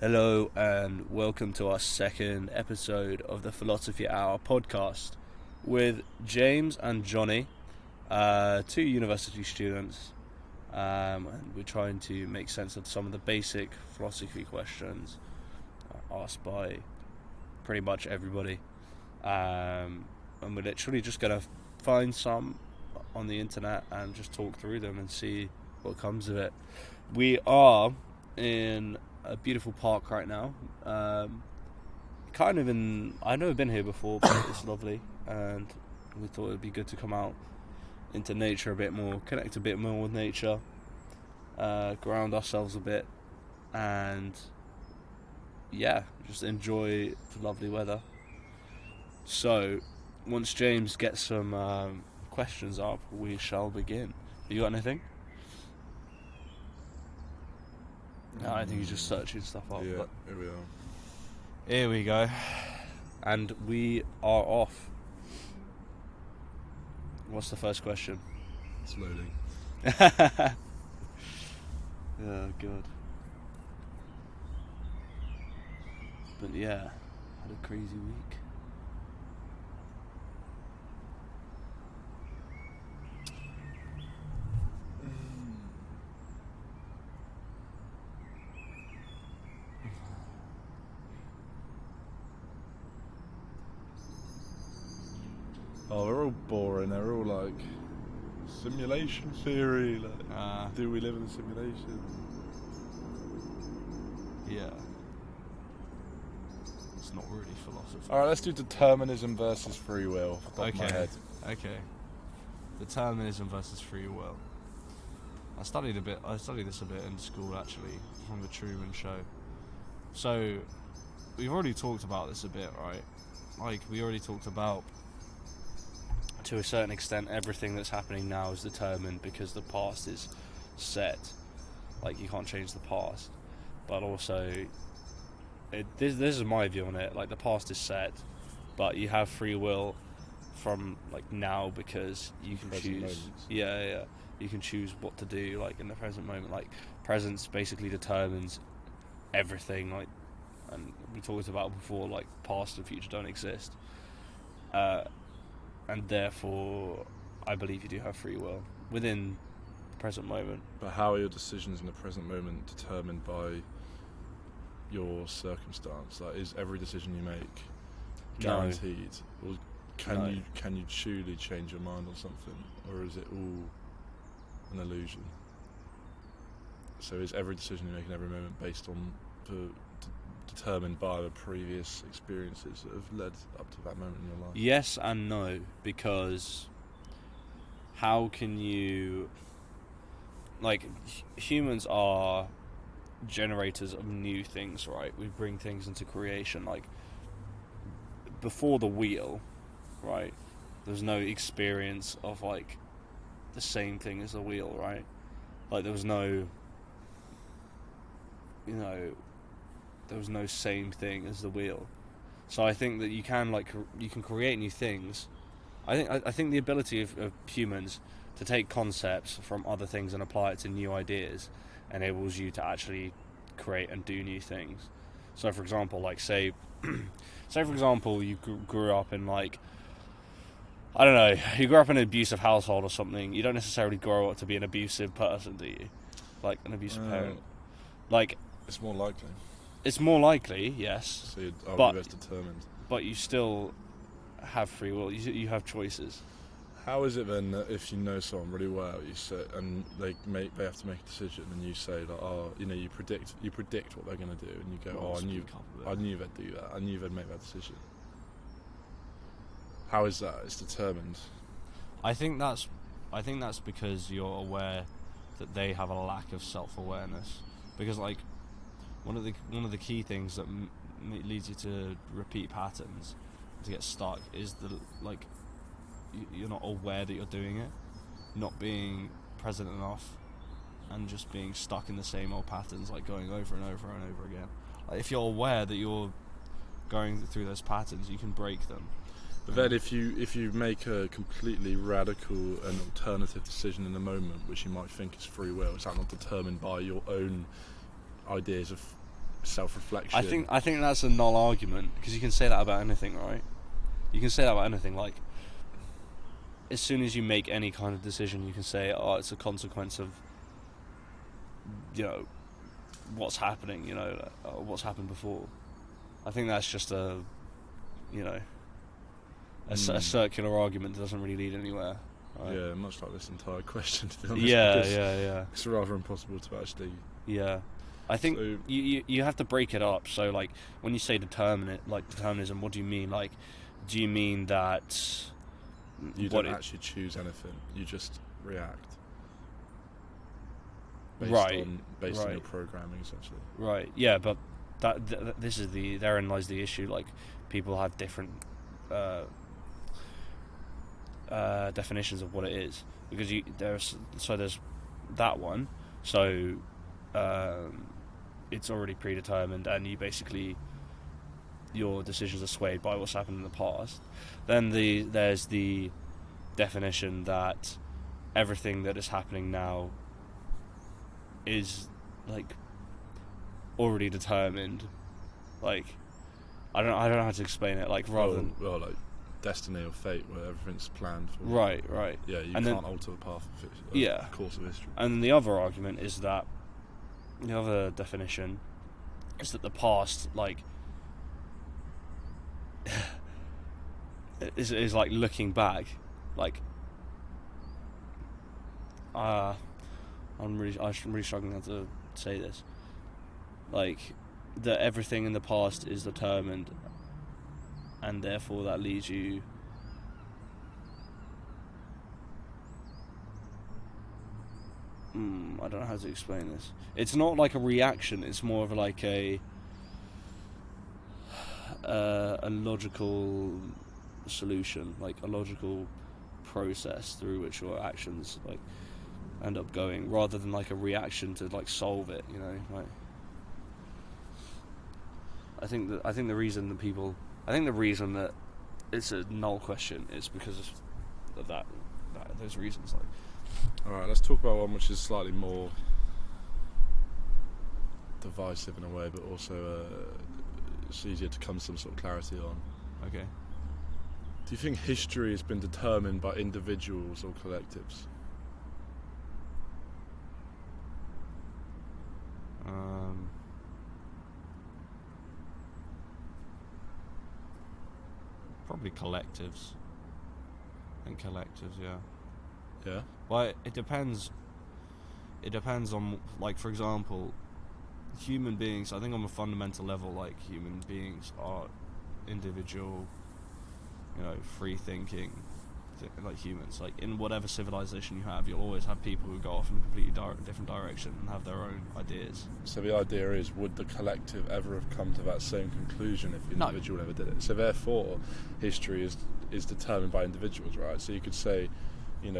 Hello and welcome to our second episode of the Philosophy Hour podcast with James and Johnny, two university students, and we're trying to make sense of some of the basic philosophy questions asked by pretty much everybody, and we're literally just going to find some on the internet and just talk through them and see what comes of it. We are in a beautiful park right now. I've never been here before, but it's lovely, and we thought it'd be good to come out into nature a bit more, connect a bit more with nature, ground ourselves a bit, and just enjoy the lovely weather. So, once James gets some questions up, we shall begin. You got anything? No, I think he's just searching stuff up. Yeah, But here we are. here we go. And we are off. What's the first question? It's loading. Oh, God. But yeah, had a crazy week. Oh, they're all boring. They're all like simulation theory. Like, do we live in a simulation? Yeah. It's not really philosophy. All right, let's do determinism versus free will. Off the top of my head. Okay. Determinism versus free will. I studied this a bit in school, actually, from the Truman Show. So, we've already talked about this a bit, right? Like, we already talked about, to a certain extent, everything that's happening now is determined because the past is set. Like, you can't change the past. But also, this is my view on it. Like, the past is set, but you have free will from, like, now, because you can Present choose. moments. Yeah. You can choose what to do, like, in the present moment. Like, presence basically determines everything. Like, and we talked about before, like, past and future don't exist. And therefore, I believe you do have free will within the present moment. But how are your decisions in the present moment determined by your circumstance? Like, is every decision you make guaranteed, or can you truly change your mind on something, or is it all an illusion? So is every decision you make in every moment based on determined by the previous experiences that have led up to that moment in your life? Yes and no, because how can you... Like, humans are generators of new things, right? We bring things into creation. Like, before the wheel, right, there's no experience of, like, the same thing as the wheel, right? Like, there was no same thing as the wheel. So I think that you can create new things. I think the ability of humans to take concepts from other things and apply it to new ideas enables you to actually create and do new things. So, for example, like, say for example, you grew up in, like, I don't know, you grew up in an abusive household or something. You don't necessarily grow up to be an abusive person, do you? Like, an abusive parent. Like, It's more likely. it's more likely, yes. So you'd argue that's determined. But you still have free will. You have choices. How is it then that if you know someone really well, you say, and they have to make a decision, and you say that, you predict what they're going to do, and you go, I knew they'd do that. I knew they'd make that decision. How is that? It's determined. I think that's because you're aware that they have a lack of self-awareness. Because, like, one of the key things that leads you to repeat patterns, to get stuck, is you're not aware that you're doing it, not being present enough, and just being stuck in the same old patterns, like, going over and over and over again. Like, if you're aware that you're going through those patterns, you can break them. But then if you make a completely radical and alternative decision in the moment, which you might think is free will, is that not determined by your own ideas of self-reflection. I think that's a null argument, because you can say that about anything, right? You can say that about anything. Like, as soon as you make any kind of decision, you can say, oh, it's a consequence of, what's happening, what's happened before. I think that's just a circular argument that doesn't really lead anywhere. Right? Yeah, much like this entire question, to be honest. Yeah. It's rather impossible to actually... Yeah. I think you have to break it up. So, like, when you say determinism, what do you mean? Like, do you mean that... You don't actually choose anything. You just react. Based on your programming, essentially. Right. Yeah, but therein lies the issue. Like, people have different definitions of what it is, because there's that one. So it's already predetermined, and you basically, your decisions are swayed by what's happened in the past. Then there's the definition that everything that is happening now is, like, already determined. Like, I don't know how to explain it. Like, rather than like destiny or fate, where everything's planned for. Right. Yeah, you can't alter the path of course of history. And the other argument is that the other definition is that the past, like, is like looking back, like, I'm really struggling how to say this. Like, that everything in the past is determined, and therefore that leads you. I don't know how to explain this. It's not like a reaction. It's more of like a logical solution, like a logical process through which your actions, like, end up going, rather than like a reaction to, like, solve it. Like, I think the reason that it's a null question is because of those reasons. Like, alright, let's talk about one which is slightly more divisive in a way, but also it's easier to come to some sort of clarity on. Okay. Do you think history has been determined by individuals or collectives? Probably collectives. I think collectives, yeah. Yeah? Well, it depends. It depends on, like, for example, human beings. I think on a fundamental level, like, human beings are individual, free thinking, like humans. Like, in whatever civilization you have, you'll always have people who go off in a completely different direction and have their own ideas. So the idea is, would the collective ever have come to that same conclusion if the individual never did it? So therefore, history is determined by individuals, right? So you could say,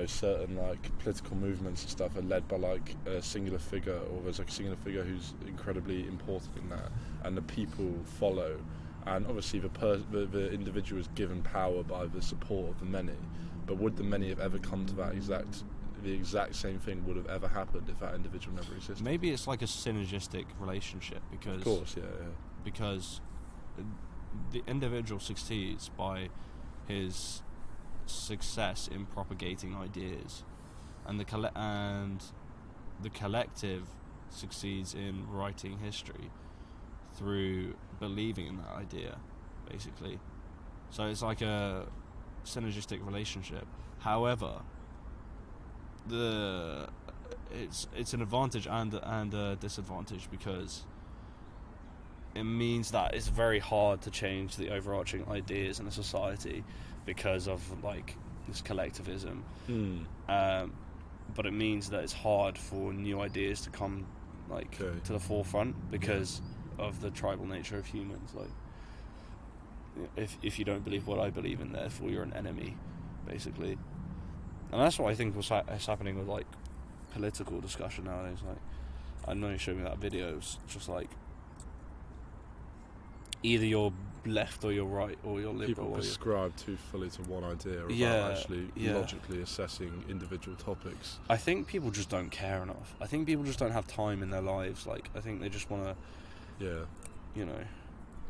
certain, like, political movements and stuff are led by, like, a singular figure, or there's, like, a singular figure who's incredibly important in that, and the people follow. And obviously the individual is given power by the support of the many. But would the many have ever come to the exact same thing would have ever happened if that individual never existed? Maybe it's like a synergistic relationship, because... Of course, yeah. Because the individual succeeds by his success in propagating ideas, and the collective succeeds in writing history through believing in that idea, basically. So it's like a synergistic relationship. However, it's an advantage and a disadvantage, because it means that it's very hard to change the overarching ideas in a society because of, like, this collectivism. But it means that it's hard for new ideas to come, like, to the forefront because of the tribal nature of humans. Like, if you don't believe what I believe in, therefore you're an enemy, basically. And that's what I think is happening with, like, political discussion nowadays. Like, I know you showed me that video. It's just like, either you're left or you're right, or you're liberal. People prescribe too fully to one idea without actually logically assessing individual topics. I think people just don't care enough. I think people just don't have time in their lives. Like, I think they just want to Yeah. You know,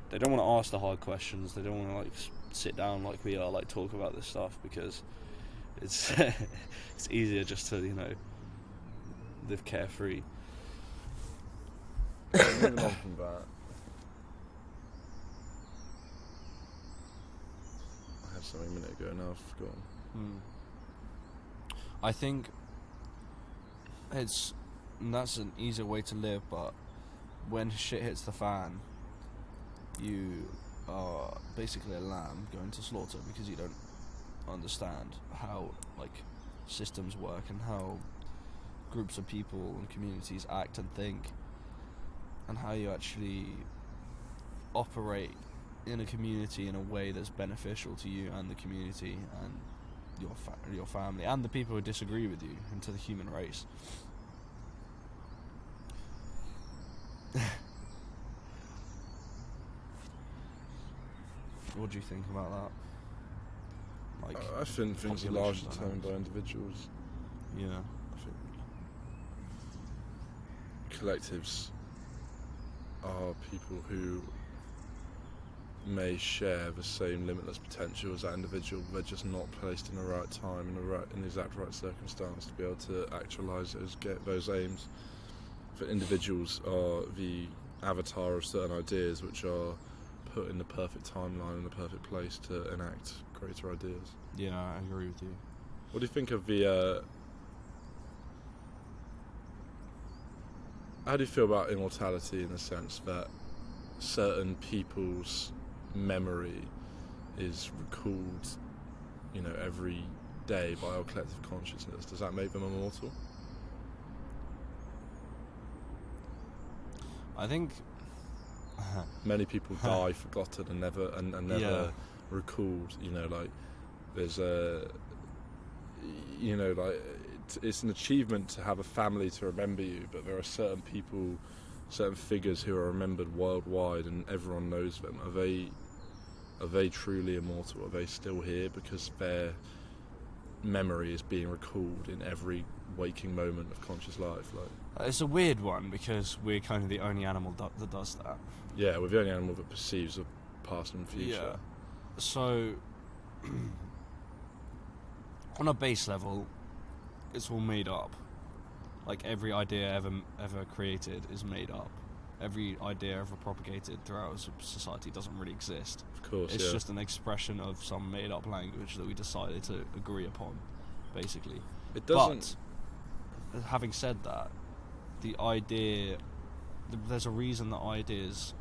they don't want to ask the hard questions. They don't want to like sit down like we are, like talk about this stuff, because it's it's easier just to, you know, live carefree. Moving on from that, I had something a minute ago now I've forgotten. I think that's an easier way to live, but when shit hits the fan, you are basically a lamb going to slaughter because you don't understand how like systems work and how groups of people and communities act and think, and how you actually operate in a community in a way that's beneficial to you and the community and your family and the people who disagree with you and to the human race. What do you think about that? Like, I think things are largely determined by individuals. Yeah. I think collectives are people who may share the same limitless potential as that individual, but they're just not placed in the right time, in the exact right circumstance to be able to actualise those aims. For individuals are the avatar of certain ideas which are put in the perfect timeline and the perfect place to enact greater ideas. Yeah, I agree with you. What do you think of the how do you feel about immortality, in the sense that certain people's memory is recalled, you know, every day by our collective consciousness? Does that make them immortal? I think many people die forgotten and never Yeah. recalled. You know, like there's a, you know, like it's an achievement to have a family to remember you, but there are certain people, certain figures who are remembered worldwide and everyone knows them. Are they truly immortal? Are they still here because their memory is being recalled in every waking moment of conscious life? Like, it's a weird one because we're kind of the only animal that does that. yeah, we're the only animal that perceives the past and future. Yeah. So, on a base level, it's all made up. Like every idea ever created is made up. Every idea ever propagated throughout society doesn't really exist. Of course, It's yeah. just an expression of some made-up language that we decided to agree upon, basically. It doesn't. But having said that, the idea, there's a reason that ideas,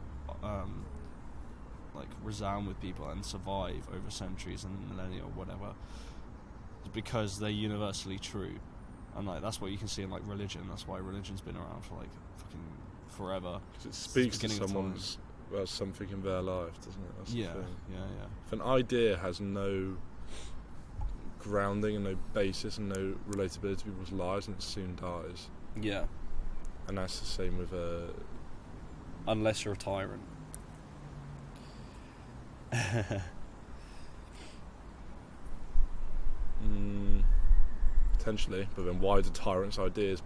like resound with people and survive over centuries and millennia or whatever, because they're universally true, and like that's what you can see in like religion. That's why religion's been around for like fucking forever. Because it speaks to beginning of someone's about something in their life, doesn't it? That's Yeah, the thing. yeah. If an idea has no grounding and no basis and no relatability to people's lives, and it soon dies. Yeah. And that's the same with Unless you're a tyrant. potentially, but then why do tyrants' ideas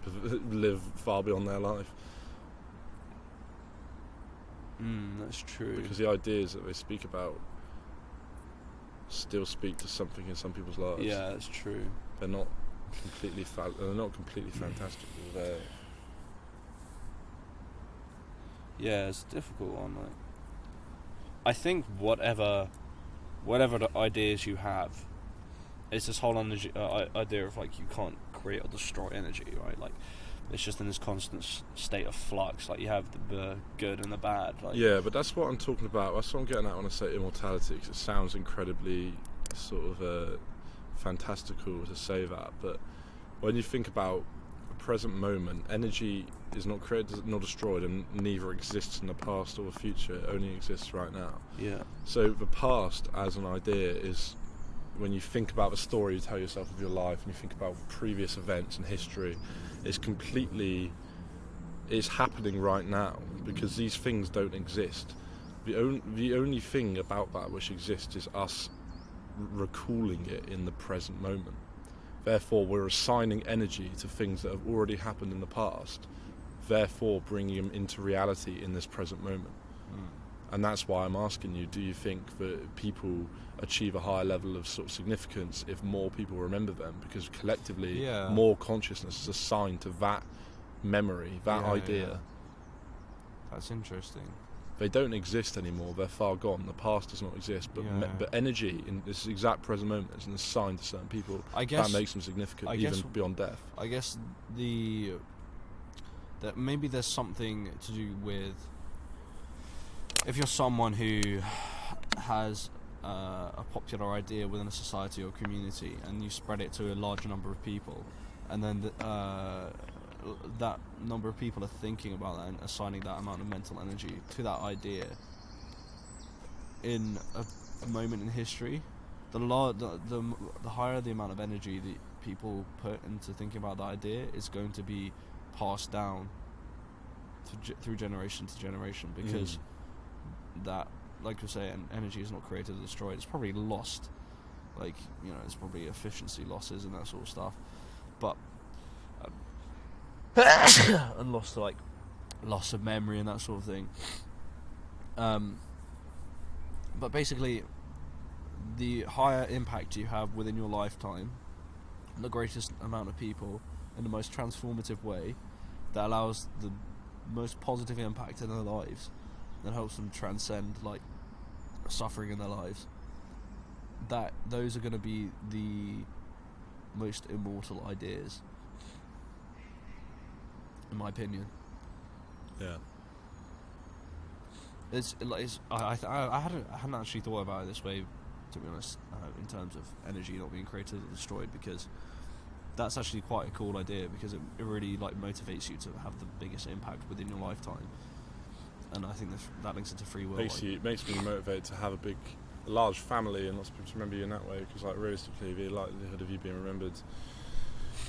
live far beyond their life? That's true. Because the ideas that they speak about still speak to something in some people's lives. Yeah, that's true. They're not completely fantastical. Yeah, it's a difficult one. Like, I think whatever the ideas you have, it's this whole idea of like you can't create or destroy energy, right? Like it's just in this constant state of flux. Like you have the good and the bad. Like, Yeah, but that's what I'm talking about. That's what I'm getting at when I say immortality, because it sounds incredibly sort of fantastical to say that. But when you think about the present moment, energy is not created nor destroyed, and neither exists in the past or the future. It only exists right now. Yeah. So the past as an idea is, when you think about the story you tell yourself of your life and you think about previous events and history, it's happening right now, because these things don't exist. The only thing about that which exists is us recalling it in the present moment. Therefore, we're assigning energy to things that have already happened in the past therefore bringing them into reality in this present moment. And that's why I'm asking you, do you think that people achieve a higher level of sort of significance if more people remember them? Because collectively, more consciousness is assigned to that memory, that idea. Yeah. That's interesting. They don't exist anymore, they're far gone. The past does not exist, but but energy in this exact present moment is assigned to certain people. I guess, that makes them significant, even beyond death. I guess that maybe there's something to do with, if you're someone who has a popular idea within a society or community and you spread it to a larger number of people, and then that number of people are thinking about that and assigning that amount of mental energy to that idea in a moment in history, the higher the amount of energy that people put into thinking about that idea is going to be passed down through generation to generation, because that, like you're saying, energy is not created or destroyed. It's probably lost, like, you know, it's probably efficiency losses and that sort of stuff, but and loss of memory and that sort of thing. But basically, the higher impact you have within your lifetime, the greatest amount of people in the most transformative way, that allows the most positive impact in their lives, that helps them transcend like suffering in their lives, that those are going to be the most immortal ideas, in my opinion. Yeah. I hadn't actually thought about it this way, to be honest, in terms of energy not being created or destroyed, because that's actually quite a cool idea, because it really like motivates you to have the biggest impact within your lifetime, and I think that links into free will. Basically, it makes me motivated to have a large family and lots of people to remember you in that way, because like realistically the likelihood of you being remembered,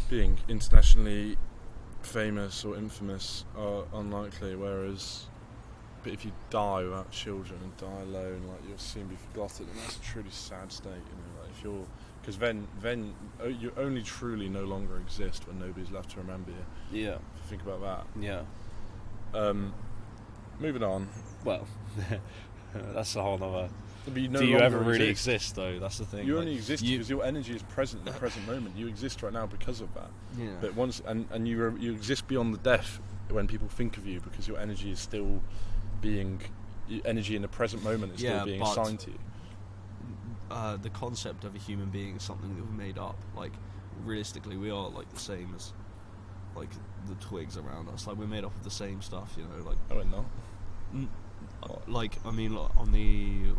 being internationally famous or infamous, are unlikely, whereas but if you die without children and die alone, like, you'll soon be forgotten, and that's a truly sad state, you know, like, if you're, because then you only truly no longer exist when nobody's left to remember you. Yeah. If you think about that. Yeah. Moving on. Well, that's a whole other. Do you ever really exist, though? That's the thing. You only exist because your energy is present in the present moment. You exist right now because of that. Yeah. But once and you exist beyond the death when people think of you, because your energy is still being, energy in the present moment is still being assigned to you. The concept of a human being is something that we made up. Like, realistically, we are like the same as like the twigs around us. Like, we're made up of the same stuff, you know. Like, no, we're not. Like, I mean, like, on the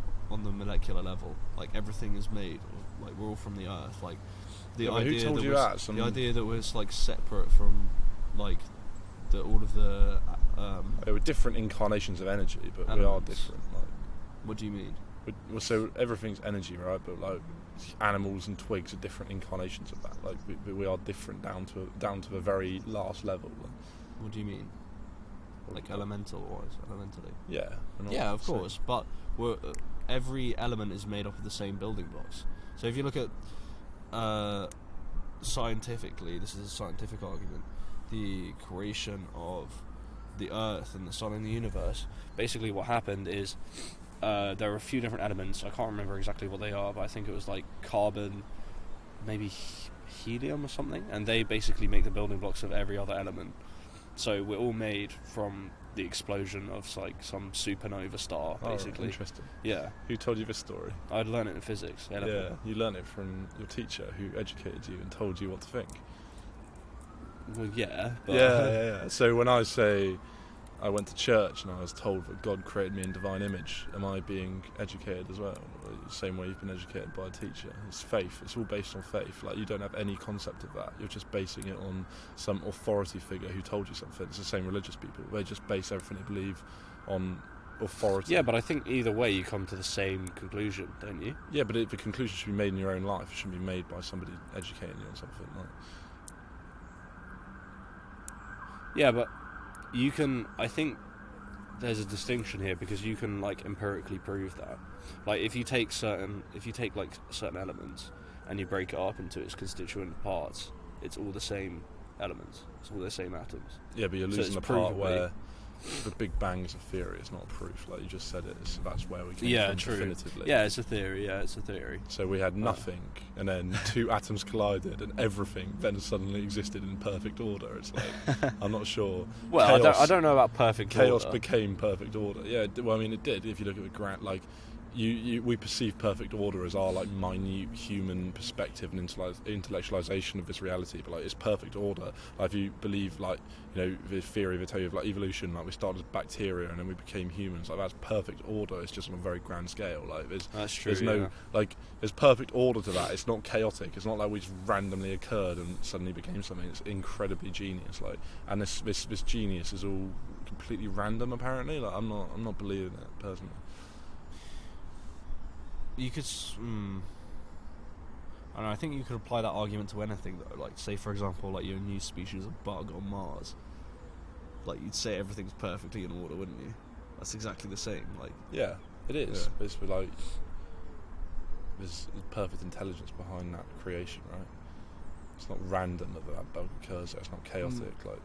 molecular level, like, everything is made. Like, we're all from the earth. Like, the idea that was like separate from like all of the. There were different incarnations of energy, but elements. We are different. Like, what do you mean? So everything's energy, right? But like animals and twigs are different incarnations of that. Like we are different down to a very last level. What do you mean? Like elementally? Yeah. Yeah, of course. But every element is made up of the same building blocks. So if you look at scientifically, this is a scientific argument, the creation of the Earth and the Sun and the universe. Basically, what happened is there are a few different elements. I can't remember exactly what they are, but I think it was like carbon, maybe helium or something, and they basically make the building blocks of every other element. So we're all made from the explosion of like some supernova star, basically. Oh, interesting. Yeah. Who told you this story? I'd learned it in physics. Yeah, you learned it from your teacher who educated you and told you what to think. Well, yeah. But Yeah. So when I say I went to church and I was told that God created me in divine image, am I being educated as well? The same way you've been educated by a teacher. It's faith. It's all based on faith. Like, you don't have any concept of that. You're just basing it on some authority figure who told you something. It's the same religious people. They just base everything they believe on authority. Yeah, but I think either way you come to the same conclusion, don't you? Yeah, but the conclusion should be made in your own life. It shouldn't be made by somebody educating you on something. Like. Yeah, but you can. I think there's a distinction here, because you can like empirically prove that. Like, if you take like certain elements and you break it up into its constituent parts, it's all the same elements. It's all the same atoms. Yeah, but you're So losing it's the part provably- where the Big Bang is a theory, it's not a proof. Like you just said it, so that's where we came Yeah, from true. definitively. Yeah, it's a theory. So we had nothing, and then two atoms collided, and everything then suddenly existed in perfect order. It's like, I'm not sure. Well, Chaos- I don't know about perfect Chaos order. became perfect order. Yeah, well, I mean, it did. If you look at the like, we perceive perfect order as our like minute human perspective and intellectualization of this reality, but like it's perfect order. Like if you believe like the theory they tell you of like evolution, like we started as bacteria and then we became humans. Like that's perfect order. It's just on a very grand scale. Like That's true. there's no like there's perfect order to that. It's not chaotic. It's not like we just randomly occurred and suddenly became something. It's incredibly genius. Like, and this genius is all completely random. Apparently, like I'm not believing it personally. You could. I don't know. I think you could apply that argument to anything, though. Like, say for example, like you're a new species of bug on Mars. Like you'd say everything's perfectly in order, wouldn't you? That's exactly the same. Like, Yeah, it is. Yeah. But it's like there's perfect intelligence behind that creation, right? It's not random that bug occurs. It's not chaotic. Like,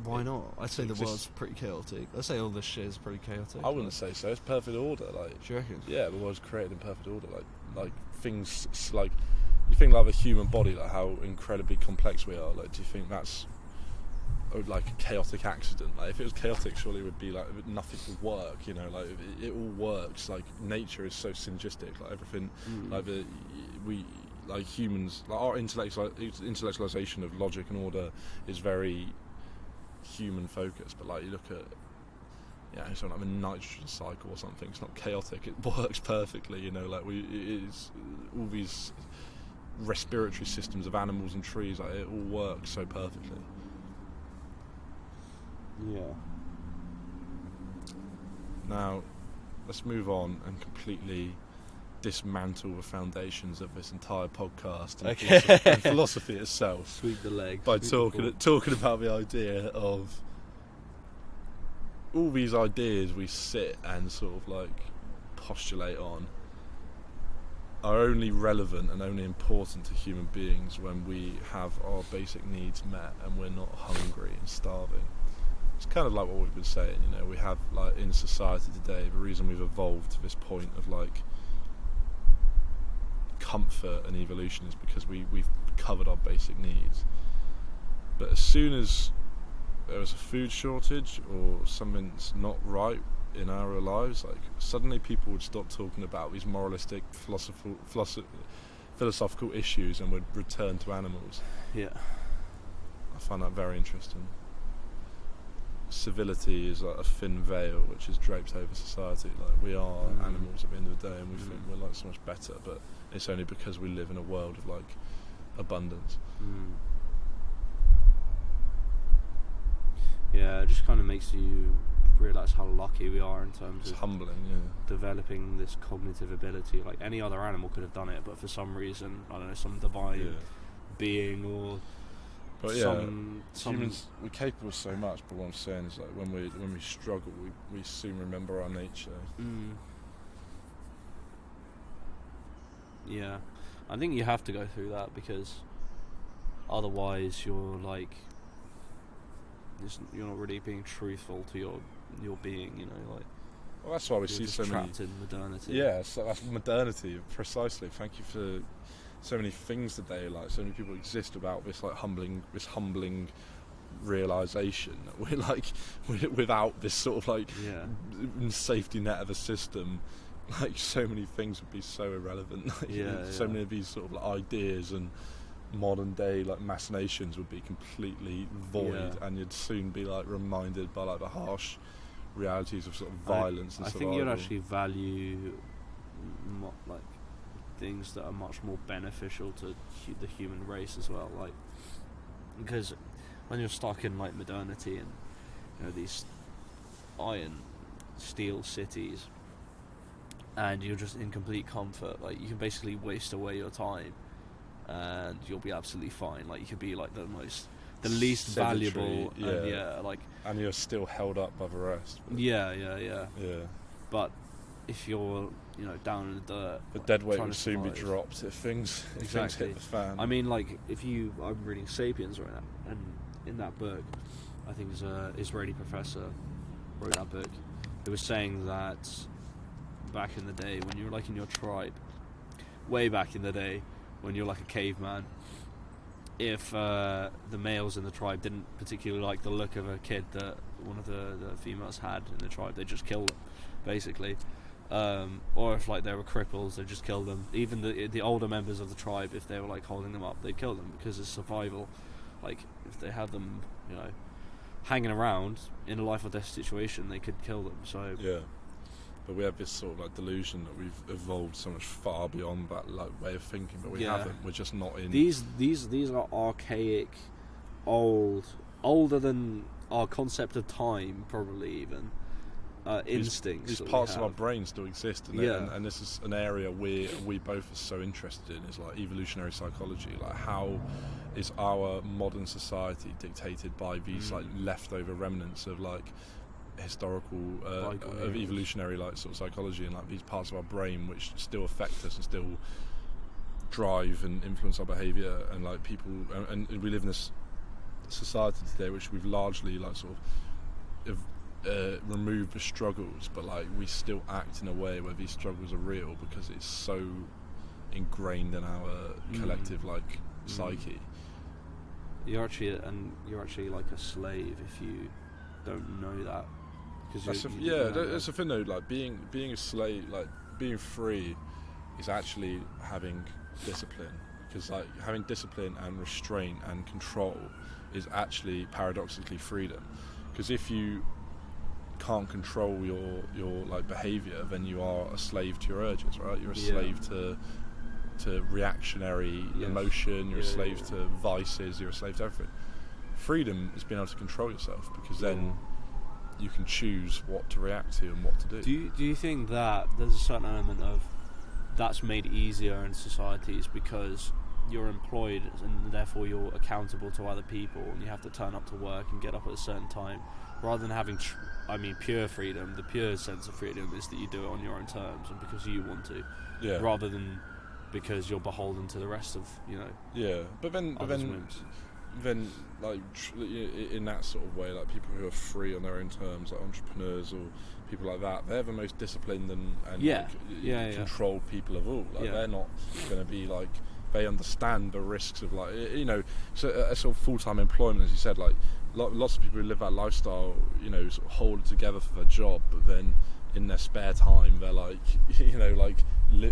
why not? I'd say the exists- world's pretty chaotic. I'd say all this shit is pretty chaotic. I wouldn't say so. It's perfect order. Like, Do you reckon? yeah, the world's created in perfect order. Like things like you think like the human body, like how incredibly complex we are. Like, do you think that's like a chaotic accident? Like, if it was chaotic, surely it would be like nothing would work. Like it all works. Like nature is so synergistic. Like everything, like we like humans, like our intellectualization of logic and order is very human focused. But like you look at something like a nitrogen cycle or something, it's not chaotic, it works perfectly. Like it's all these respiratory systems of animals and trees, like it all works so perfectly. Yeah. Now let's move on and completely dismantle the foundations of this entire podcast and Okay. and philosophy itself Sweep the leg. by sweep the talking about the idea of all these ideas we sit and sort of like postulate on are only relevant and only important to human beings when we have our basic needs met and we're not hungry and starving. It's kind of like what we've been saying, we have like in society today, the reason we've evolved to this point of like comfort and evolution is because we've covered our basic needs. But as soon as there was a food shortage or something's not right in our lives, like suddenly people would stop talking about these moralistic philosophical issues and would return to animals. Yeah. I find that very interesting. Civility is like a thin veil which is draped over society. Like we are animals at the end of the day, and we think we're like so much better, but it's only because we live in a world of like abundance. Yeah, it just kind of makes you realise how lucky we are in terms It's of humbling, yeah. developing this cognitive ability. Like any other animal could have done it, but for some reason, I don't know, some divine being or But yeah, some humans, we're capable of so much, but what I'm saying is like when we struggle, we soon remember our nature. Yeah, I think you have to go through that because otherwise you're like you're not really being truthful to your being, like. Well, that's why we you're see just so many. trapped in modernity. Yeah, so that's modernity, precisely. Thank you for so many things today. Like so many people exist about this like humbling realization that we're like without this sort of like safety net of a system. Like so many things would be so irrelevant. So many of these sort of like ideas and modern day like machinations would be completely void, and you'd soon be like reminded by like the harsh realities of sort of violence and I survival. think you'd actually value like things that are much more beneficial to the human race as well, like because when you're stuck in like modernity and these iron steel cities and you're just in complete comfort, like you can basically waste away your time and you'll be absolutely fine. Like you could be like the least Sedentary, valuable, and you're still held up by the rest. Yeah. But if you're down in the dirt, the dead weight trying will to soon be survive. dropped if things hit the fan. I mean, like I'm reading *Sapiens* right now, and in that book, I think it's an Israeli professor wrote that book. He was saying that back in the day when you were like in your tribe, way back in the day when you're like a caveman, if the males in the tribe didn't particularly like the look of a kid that one of the females had in the tribe, they just killed them, basically. Or if like they were cripples, they just killed them. Even the older members of the tribe, if they were like holding them up, they'd kill them because it's survival. Like if they had them, you know, hanging around in a life or death situation, they could kill them. So yeah. But we have this sort of like delusion that we've evolved so much far beyond that like way of thinking, but we haven't. We're just not in. These are archaic, older than our concept of time, probably even. Instincts. These parts of our brain still exist, and this is an area we both are so interested in. Is like evolutionary psychology. Like, how is our modern society dictated by these like leftover remnants of like historical of evolutionary like sort of psychology, and like these parts of our brain which still affect us and still drive and influence our behaviour, and like people and we live in this society today which we've largely like sort of remove the struggles, but like we still act in a way where these struggles are real because it's so ingrained in our collective like psyche. You're actually like a slave if you don't know that. That's a thing though. Like being a slave, like being free, is actually having discipline. Because like having discipline and restraint and control is actually paradoxically freedom. Because if you can't control your like behaviour, then you are a slave to your urges, right? You're a slave to reactionary emotion. You're a slave to vices. You're a slave to everything. Freedom is being able to control yourself, because then you can choose what to react to and what to do. Do you think that there's a certain element of that's made easier in societies because you're employed and therefore you're accountable to other people and you have to turn up to work and get up at a certain time, rather than having pure freedom? The pure sense of freedom is that you do it on your own terms and because you want to, rather than because you're beholden to the rest of but then like in that sort of way, like people who are free on their own terms, like entrepreneurs or people like that, they're the most disciplined and controlled people of all. Like they're not going to be like, they understand the risks of like, so a sort of full-time employment, as you said, like lots of people who live that lifestyle, sort of hold it together for their job, but then in their spare time they're like,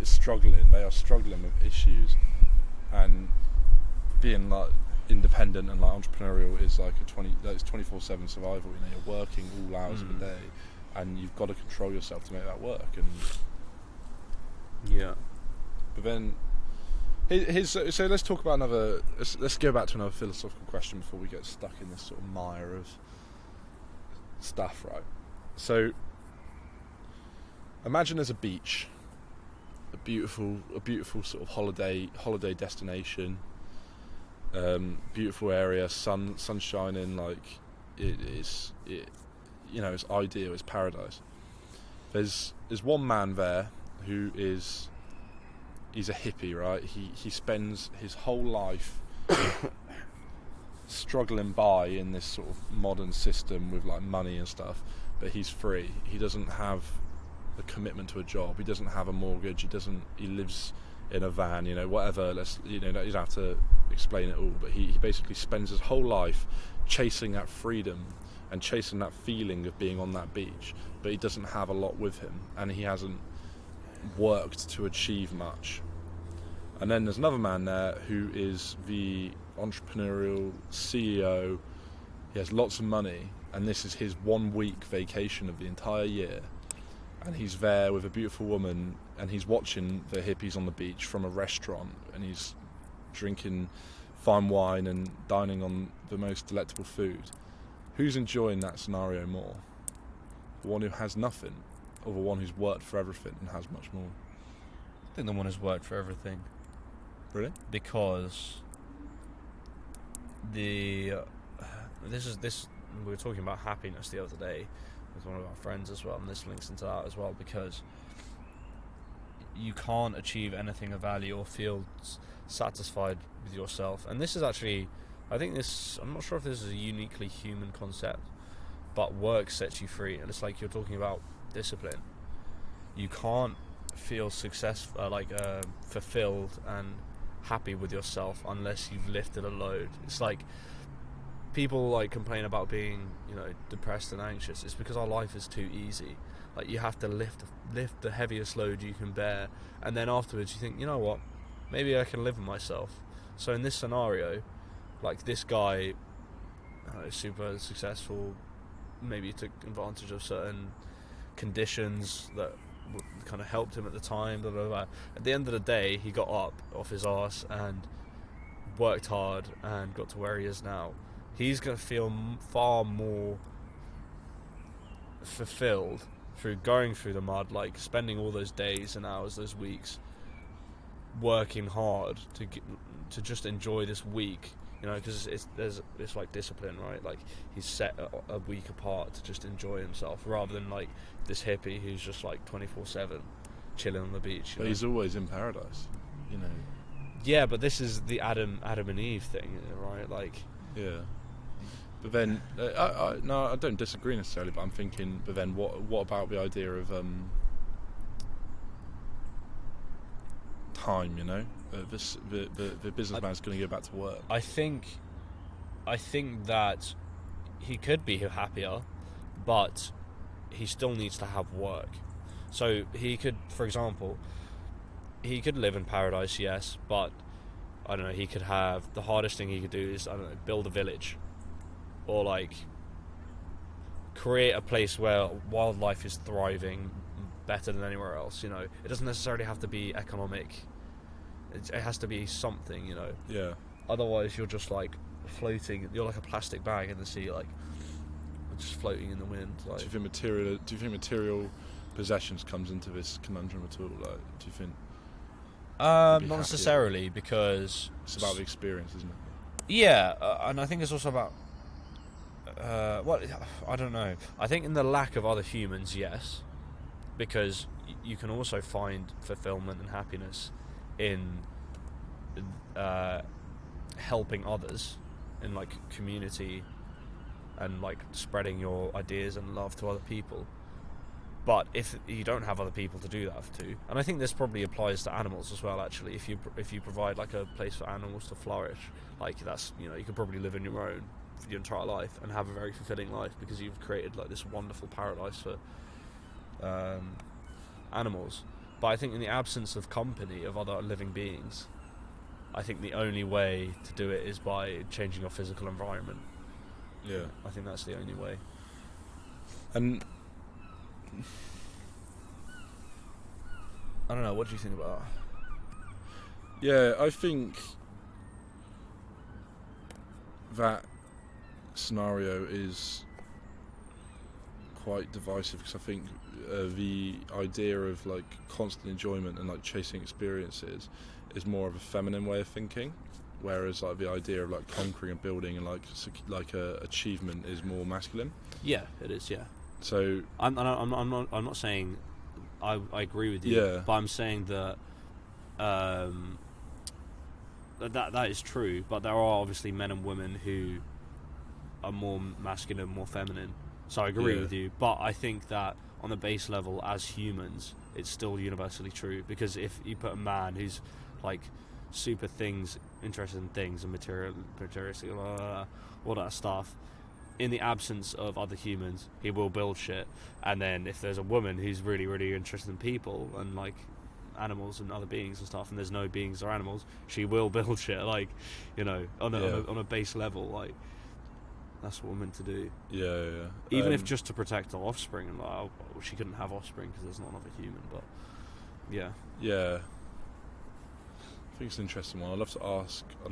struggling. They are struggling with issues, and being like independent and like entrepreneurial is like it's 24/7 survival. You're working all hours of the day, and you've got to control yourself to make that work. And but then so let's talk about another. Let's go back to another philosophical question before we get stuck in this sort of mire of stuff, right? So imagine there's a beach, a beautiful sort of holiday destination. Beautiful area, sun shining, like it's ideal, it's paradise. There's one man there who he's a hippie, right? He spends his whole life struggling by in this sort of modern system with like money and stuff, but he's free. He doesn't have a commitment to a job. He doesn't have a mortgage. He lives in a van, whatever. You don't have to explain it all, but he basically spends his whole life chasing that freedom and chasing that feeling of being on that beach, but he doesn't have a lot with him, and he hasn't worked to achieve much. And then there's another man there who is the entrepreneurial CEO. He has lots of money, and this is his 1 week vacation of the entire year, and he's there with a beautiful woman, and he's watching the hippies on the beach from a restaurant, and he's drinking fine wine and dining on the most delectable food. Who's enjoying that scenario more? The one who has nothing, or the one who's worked for everything and has much more? I think the one who's worked for everything. Really? Because we were talking about happiness the other day with one of our friends as well, and this links into that as well, because you can't achieve anything of value or feel satisfied with yourself. And this is actually I think I'm not sure if this is a uniquely human concept, but work sets you free, and it's like you're talking about discipline. You can't feel fulfilled and happy with yourself unless you've lifted a load. It's like people like complain about being, depressed and anxious. It's because our life is too easy. Like, you have to lift the heaviest load you can bear, and then afterwards you think, you know what, maybe I can live with myself. So in this scenario, like, this guy, super successful, maybe took advantage of certain conditions that kind of helped him at the time, blah, blah, blah. At the end of the day, he got up off his arse and worked hard and got to where he is now. He's going to feel far more fulfilled through going through the mud, like spending all those days and hours, those weeks, working hard to just enjoy this week, because it's like discipline, right? Like, he's set a week apart to just enjoy himself, rather than like this hippie who's just like 24/7 chilling on the beach. But he's always in paradise, Yeah, but this is the Adam and Eve thing, right? Like, yeah. But then, I don't disagree necessarily. But I'm thinking, but then, what about the idea of time? The businessman's going to go back to work. I think that he could be happier, but he still needs to have work. So he could, for example, live in paradise, yes, but I don't know. He could have the hardest thing he could do is, I don't know, build a village, or like create a place where wildlife is thriving better than anywhere else. It doesn't necessarily have to be economic. It has to be something, Yeah. Otherwise, you're just like floating. You're like a plastic bag in the sea, like just floating in the wind. Like, Do you think material possessions comes into this conundrum at all? Like, do you think? not necessarily, because it's about the experience, isn't it? Yeah, and I think it's also about. I don't know. I think in the lack of other humans, yes, because you can also find fulfillment and happiness in helping others, in like community, and like spreading your ideas and love to other people. But if you don't have other people to do that to, and I think this probably applies to animals as well. Actually, if you provide like a place for animals to flourish, like that's you could probably live in your own for your entire life and have a very fulfilling life, because you've created like this wonderful paradise for animals. But I think in the absence of company of other living beings, I think the only way to do it is by changing your physical environment. Yeah. I think that's the only way. And I don't know, what do you think about that? yeah, I think that scenario is quite divisive, because I think the idea of like constant enjoyment and like chasing experiences is more of a feminine way of thinking, whereas like the idea of like conquering and building and like achievement is more masculine. Yeah, it is. Yeah. So I'm not saying I agree with you. Yeah. But I'm saying that that is true. But there are obviously men and women who are more masculine, more feminine. So I agree with you. But I think that on the base level, as humans, it's still universally true. Because if you put a man who's like super interested in things and materialistic, all that stuff, in the absence of other humans, he will build shit. And then if there's a woman who's really, really interested in people and like animals and other beings and stuff, and there's no beings or animals, she will build shit. Like, on a base level, like that's what we're meant to do. Yeah. Even if just to protect our offspring, and like, she couldn't have offspring because there's not another human. But yeah. I think it's an interesting one. I'd love to ask a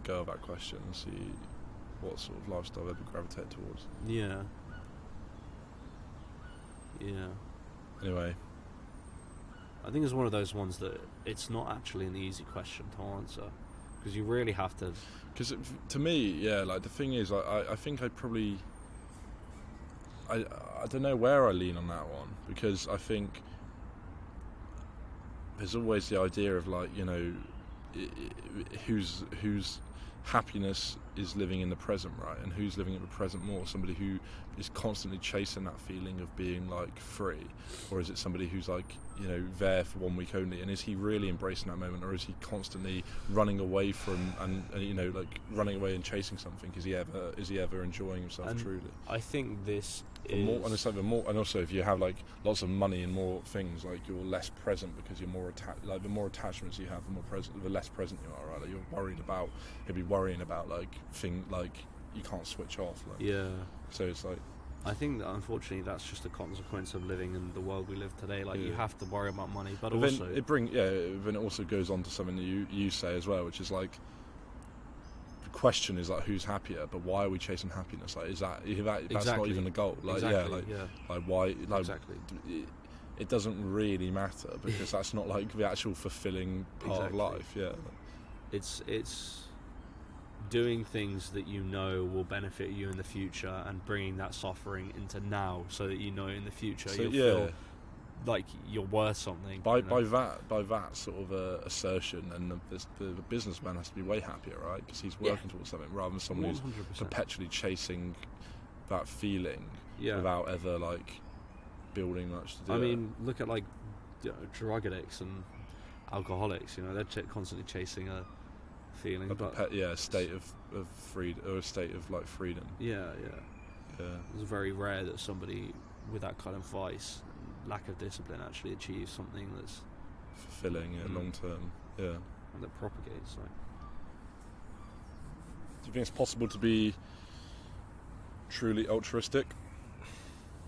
girl that question and see what sort of lifestyle they'd gravitate towards. Yeah. Anyway, I think it's one of those ones that it's not actually an easy question to answer, because you really have to. Because to me, like the thing is, I think I'd probably, I don't know where I lean on that one, because I think there's always the idea of like whose happiness is living in the present, right? And who's living in the present more? Somebody who is constantly chasing that feeling of being like free, or is it somebody who's like, you know, there for 1 week only? And is he really embracing that moment, or is he constantly running away from and you know, like running away and chasing something? Is he ever enjoying himself truly? I think this The more, and it's like the more, and also if you have like lots of money and more things, like you're less present because you're more attached. Like the more attachments you have, the more present, the less present you are. Right? Like you're worried about. You'll be worrying about like you can't switch off. Like. Yeah. So it's like. I think that unfortunately that's just a consequence of living in the world we live today. Like you have to worry about money, but also then it also goes on to something that you say as well, which is like. Question is like who's happier, but why are we chasing happiness? Like that's exactly. not even the goal. Like like why like exactly. It doesn't really matter because that's not like the actual fulfilling part of life. Yeah, it's doing things that you know will benefit you in the future and bringing that suffering into now, so that you know in the future you'll feel like you're worth something. By that sort of assertion, and the businessman has to be way happier, right? Because he's working towards something rather than someone 100%. who's perpetually chasing that feeling without ever like building much to do. I mean, look at like drug addicts and alcoholics. You know, they're constantly chasing a feeling, a state of freedom, or a state of like freedom. Yeah. It's very rare that somebody with that kind of vice, lack of discipline, actually achieves something that's fulfilling, long term, and that propagates. Like. Do you think it's possible to be truly altruistic?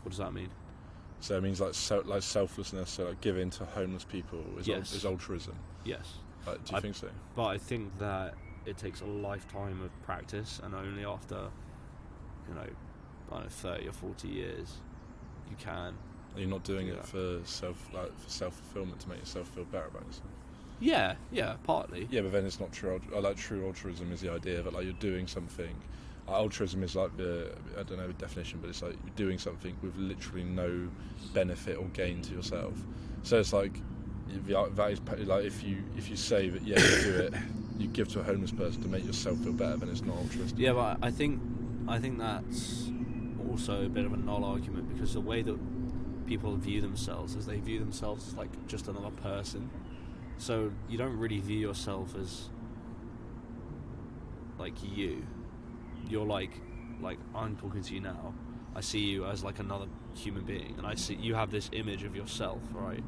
What does that mean? So it means like selflessness, so like giving to homeless people is altruism. Yes. Like, do you think so? But I think that it takes a lifetime of practice, and only after, I don't know, 30 or 40 years, you can. You're not doing it for self-fulfillment to make yourself feel better about yourself. Yeah, partly. Yeah, but then it's not true. True altruism is the idea that like you're doing something. Altruism is like I don't know the definition, but it's like you're doing something with literally no benefit or gain to yourself. So it's like that is like if you say that you do it, you give to a homeless person to make yourself feel better, then it's not altruistic. Yeah, but I think that's also a bit of a null argument, because the way that people view themselves is they view themselves as like just another person. So you don't really view yourself as like you. You're like I'm talking to you now. I see you as like another human being, and I see you have this image of yourself, right,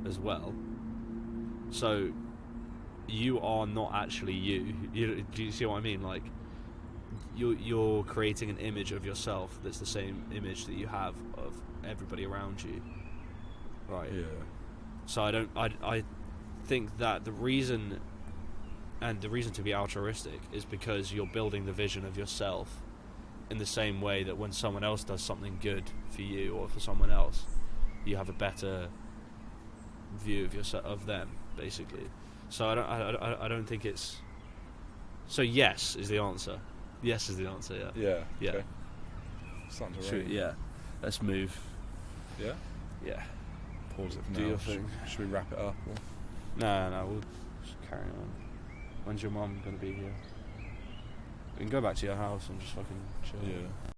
as well. So you are not actually you. Do you see what I mean? Like you're creating an image of yourself that's the same image that you have of everybody around you, right? Yeah. So I think that the reason to be altruistic is because you're building the vision of yourself in the same way that when someone else does something good for you or for someone else, you have a better view of yourself, of them, basically. So I don't think it's. So yes is the answer. Yes is the answer. Yeah. Yeah. Okay. Starting to rain. Yeah. Let's move. Yeah. Yeah. Pause it for now. Do your thing. Should we wrap it up? Or? No. We'll just carry on. When's your mum gonna be here? We can go back to your house and just fucking chill. Yeah.